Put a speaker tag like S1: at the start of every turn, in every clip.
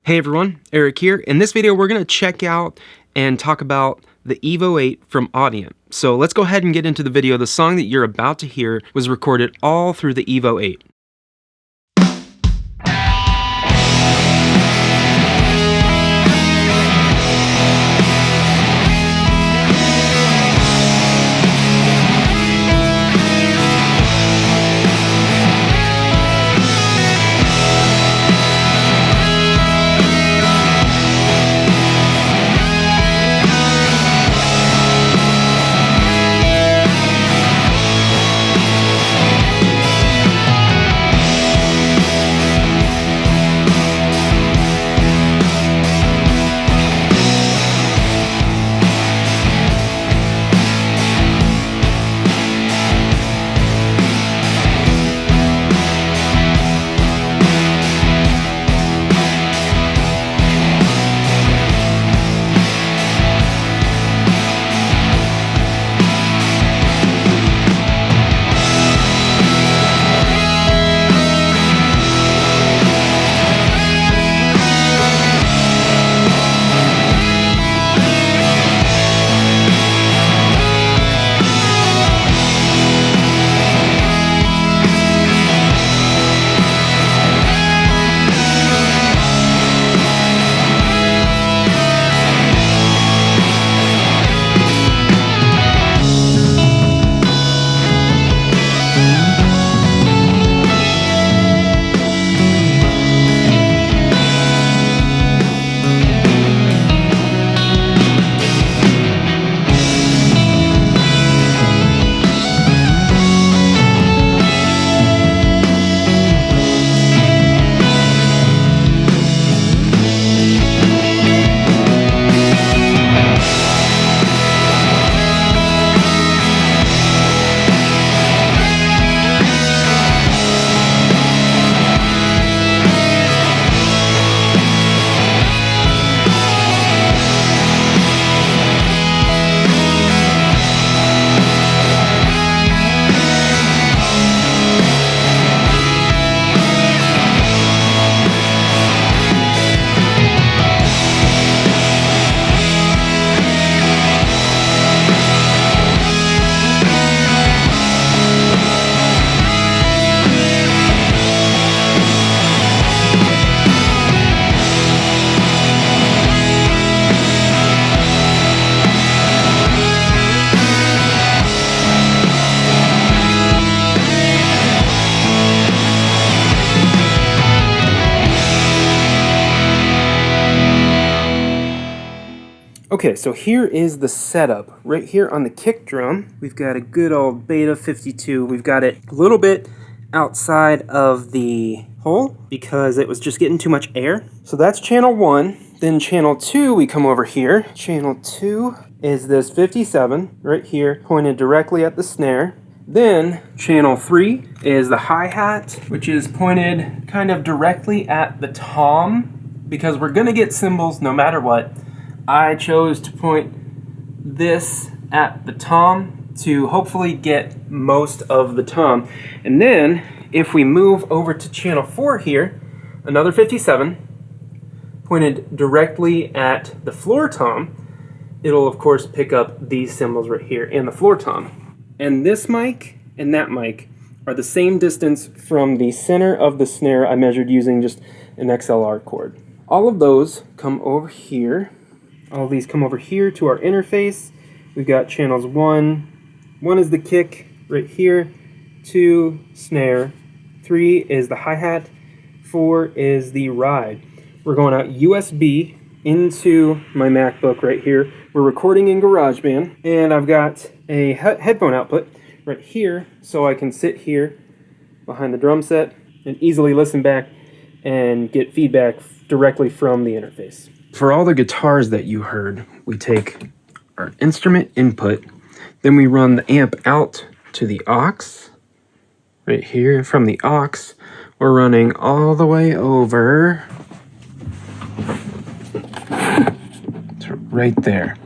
S1: Hey everyone, Eric here. In this video, we're going to check out and talk about the Evo 8 from Audient. So let's go ahead and get into the video. The song that you're about to hear was recorded all through the Evo 8. Okay, so here is the setup. Right here on the kick drum, we've got a good old Beta 52. We've got it a little bit outside of the hole because it was just getting too much air. So that's channel 1. Then channel 2, we come over here. Channel 2 is this 57 right here, pointed directly at the snare. Then channel 3 is the hi-hat, which is pointed kind of directly at the tom, because we're gonna get cymbals no matter what. I chose to point this at the tom to hopefully get most of the tom. And then if we move over to channel 4 here, another 57 pointed directly at the floor tom, it'll of course pick up these cymbals right here and the floor tom. And this mic and that mic are the same distance from the center of the snare I measured using just an XLR cord. All of those come over here. All of these come over here to our interface. We've got channels 1 is the kick right here, 2 snare, 3 is the hi-hat, 4 is the ride. We're going out USB into my MacBook right here. We're recording in GarageBand, and I've got a headphone output right here, so I can sit here behind the drum set and easily listen back and get feedback directly from the interface. For all the guitars that you heard, we take our instrument input, then we run the amp out to the aux, right here. From the aux, we're running all the way over to right there.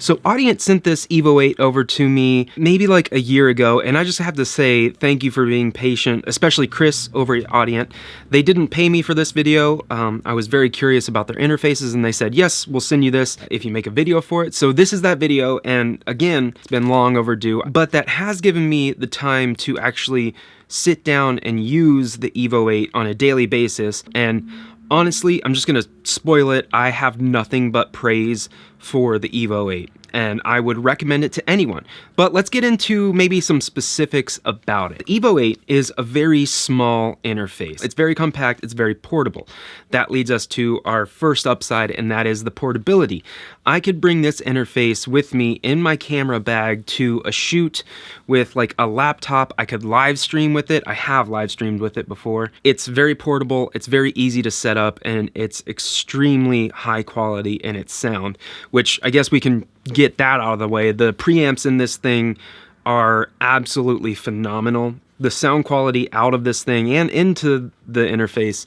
S1: So Audient sent this Evo 8 over to me maybe like a year ago, and I just have to say thank you for being patient, especially Chris over at Audient. They didn't pay me for this video. I was very curious about their interfaces, and they said, yes, we'll send you this if you make a video for it. So this is that video, and again, it's been long overdue, but that has given me the time to actually sit down and use the Evo 8 on a daily basis. And honestly, I'm just gonna spoil it. I have nothing but praise for the Evo 8, and I would recommend it to anyone. But let's get into maybe some specifics about it. The Evo 8 is a very small interface. It's very compact, it's very portable. That leads us to our first upside, and that is the portability. I could bring this interface with me in my camera bag to a shoot with like a laptop. I could live stream with it. I have live streamed with it before. It's very portable, it's very easy to set up, and it's extremely high quality in its sound, which I guess we can get that out of the way. The preamps in this thing are absolutely phenomenal. The sound quality out of this thing and into the interface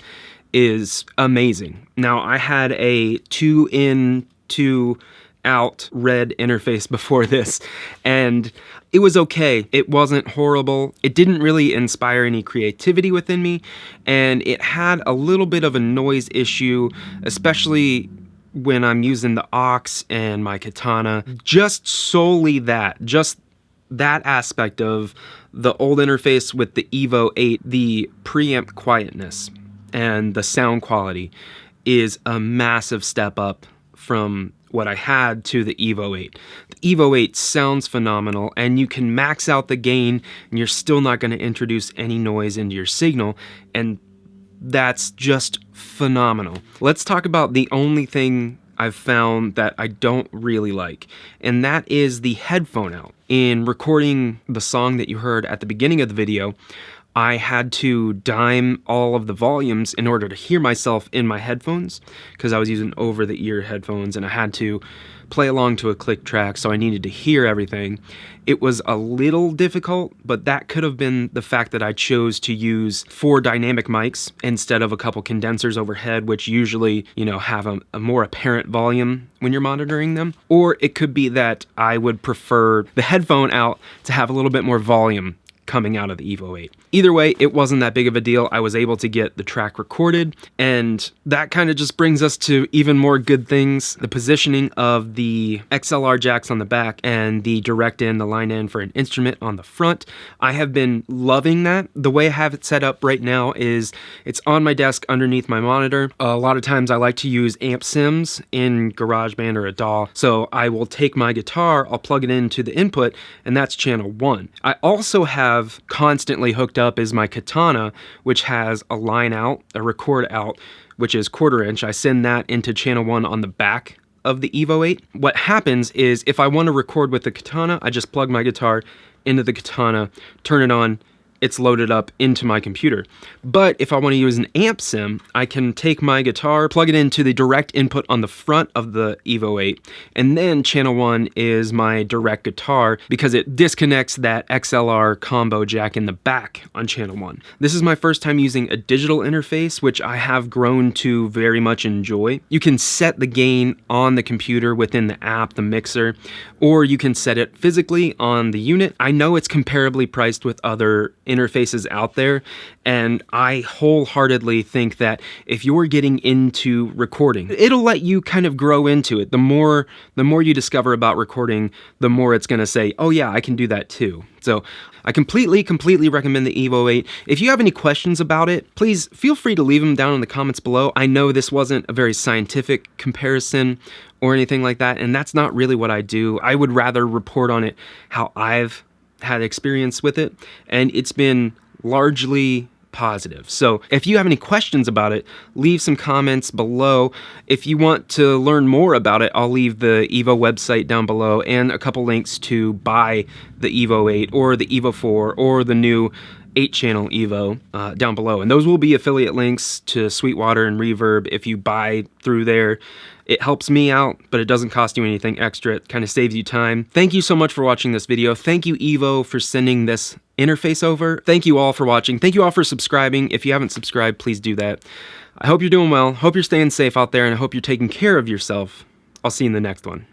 S1: is amazing. Now, I had a 2-in, 2-out red interface before this, and it was okay. It wasn't horrible. It didn't really inspire any creativity within me, and it had a little bit of a noise issue, especially when I'm using the aux and my katana. Just solely that, just that aspect of the old interface with the Evo 8, the preamp quietness and the sound quality is a massive step up from what I had to the Evo 8. The Evo 8 sounds phenomenal, and you can max out the gain and you're still not going to introduce any noise into your signal, and that's just phenomenal. Let's talk about the only thing I've found that I don't really like, and that is the headphone out. In recording the song that you heard at the beginning of the video, I had to dime all of the volumes in order to hear myself in my headphones, because I was using over-the-ear headphones and I had to play along to a click track, so I needed to hear everything. It was a little difficult, but that could have been the fact that I chose to use 4 dynamic mics instead of a couple condensers overhead, which usually, you know, have a more apparent volume when you're monitoring them. Or it could be that I would prefer the headphone out to have a little bit more volume coming out of the Evo 8. Either way, it wasn't that big of a deal. I was able to get the track recorded, and that kind of just brings us to even more good things. The positioning of the XLR jacks on the back and the direct in, the line in for an instrument on the front. I have been loving that. The way I have it set up right now is it's on my desk underneath my monitor. A lot of times I like to use amp sims in GarageBand or a DAW. So I will take my guitar, I'll plug it into the input, and that's channel 1. I also have constantly hooked up is my katana, which has a line out, a record out, which is 1/4 inch. I send that into channel 1 on the back of the Evo 8. What happens is if I want to record with the katana, I just plug my guitar into the katana, turn it on, it's loaded up into my computer. But if I want to use an amp sim, I can take my guitar, plug it into the direct input on the front of the Evo 8, and then channel 1 is my direct guitar because it disconnects that XLR combo jack in the back on channel 1. This is my first time using a digital interface, which I have grown to very much enjoy. You can set the gain on the computer within the app, the mixer, or you can set it physically on the unit. I know it's comparably priced with other interfaces out there, and I wholeheartedly think that if you're getting into recording, it'll let you kind of grow into it. The more you discover about recording, the more it's gonna say, oh yeah, I can do that too. So I completely recommend the Evo 8. If you have any questions about it, please feel free to leave them down in the comments below. I know this wasn't a very scientific comparison or anything like that, and that's not really what I do. I would rather report on it how I've had experience with it, and it's been largely positive. So if you have any questions about it, leave some comments below. If you want to learn more about it, I'll leave the Evo website down below and a couple links to buy the Evo 8 or the Evo 4 or the new 8-channel Evo down below. And those will be affiliate links to Sweetwater and Reverb if you buy through there. It helps me out, but it doesn't cost you anything extra. It kind of saves you time. Thank you so much for watching this video. Thank you, Evo, for sending this interface over. Thank you all for watching. Thank you all for subscribing. If you haven't subscribed, please do that. I hope you're doing well. Hope you're staying safe out there, and I hope you're taking care of yourself. I'll see you in the next one.